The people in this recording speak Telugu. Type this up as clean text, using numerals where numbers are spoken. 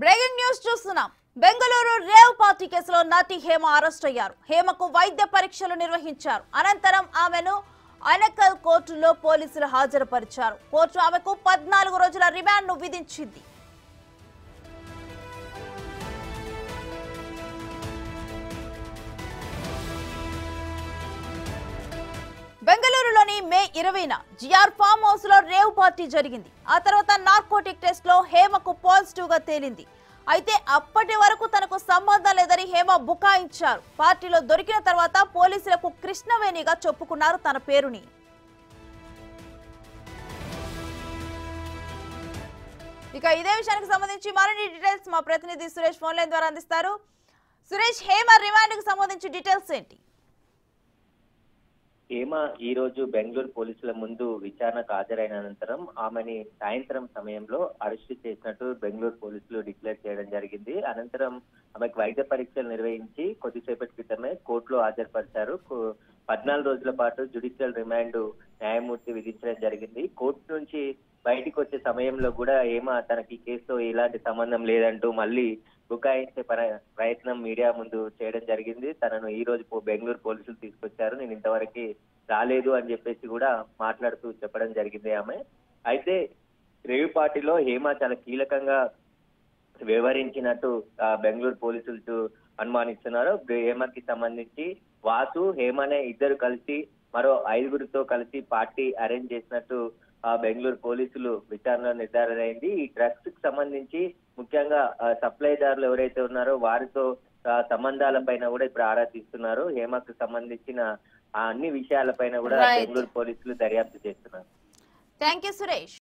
బ్రేకింగ్ న్యూస్ చూస్తున్నాం. బెంగళూరు రేవ్ పార్టీ కేసులో నటి హేమ అరెస్ట్ అయ్యారు. హేమకు వైద్య పరీక్షలు నిర్వహించారు. అనంతరం ఆమెను అనకల్ కోర్టులో పోలీసులు హాజరుపరిచారు. కోర్టు ఆమెకు 14 రోజుల రిమాండ్ను విధించింది. బెంగళూరులోని మే 20న జిఆర్ ఫామ్ హౌస్ లో రేవ్ పార్టీ జరిగింది. ఆ తర్వాత నార్కోటిక్ టెస్ట్ లో హేమకు పాజిటివ్ గా తేలింది. అయితే అప్పటి వరకు తనకు సంబంధం లేదని హేమ బుకాయించారు. పార్టీలో దొరికిన తర్వాత పోలీసులకు కృష్ణవేణిగా చెప్పుకున్నారు తన పేరుని. ఇక ఇదే విషయానికి సంబంధించి మరిన్ని డీటెయిల్స్ మా ప్రతినిధి సురేష్ ఫోన్ లైన్ ద్వారా అందిస్తారు. సురేష్, హేమ రిమాండ్ కు సంబంధించి డీటెయిల్స్ ఏంటి? హేమ ఈ రోజు బెంగళూరు పోలీసుల ముందు విచారణకు హాజరైన అనంతరం ఆమెని సాయంత్రం సమయంలో అరెస్ట్ చేసినట్టు బెంగళూరు పోలీసులు డిక్లేర్ చేయడం జరిగింది. అనంతరం ఆమెకు వైద్య పరీక్షలు నిర్వహించి కొద్దిసేపటి క్రితమే కోర్టులో హాజరుపరిచారు. 14 రోజుల పాటు జ్యుడిషియల్ రిమాండ్ న్యాయమూర్తి విధించడం జరిగింది. కోర్టు నుంచి బయటికి వచ్చే సమయంలో కూడా హేమ తనకి కేసుతో ఎలాంటి సంబంధం లేదంటూ మళ్ళీ బుకాయించే ప్రయత్నం మీడియా ముందు చేయడం జరిగింది. తనను ఈ రోజు బెంగళూరు పోలీసులు తీసుకొచ్చారు, నేను ఇంతవరకు రాలేదు అని చెప్పేసి కూడా మాట్లాడుతూ చెప్పడం జరిగింది ఆమె. అయితే రేవ్ పార్టీలో హేమ చాలా కీలకంగా వ్యవహరించినట్టు బెంగళూరు పోలీసులు అనుమానిస్తున్నారు. హేమకి సంబంధించి వాసు, హేమనే ఇద్దరు కలిసి మరో 5గురితో కలిసి పార్టీ అరేంజ్ చేసినట్టు బెంగళూరు పోలీసులు విచారణ నిర్ధారణ అయింది. ఈ డ్రగ్స్ కి సంబంధించి ముఖ్యంగా సప్లైదారులు ఎవరైతే ఉన్నారో వారితో సంబంధాల పైన కూడా ఇప్పుడు ఆరా తీస్తున్నారు. హేమకు సంబంధించిన అన్ని విషయాలపైన కూడా బెంగళూరు పోలీసులు దర్యాప్తు చేస్తున్నారు. థాంక్యూ సురేష్.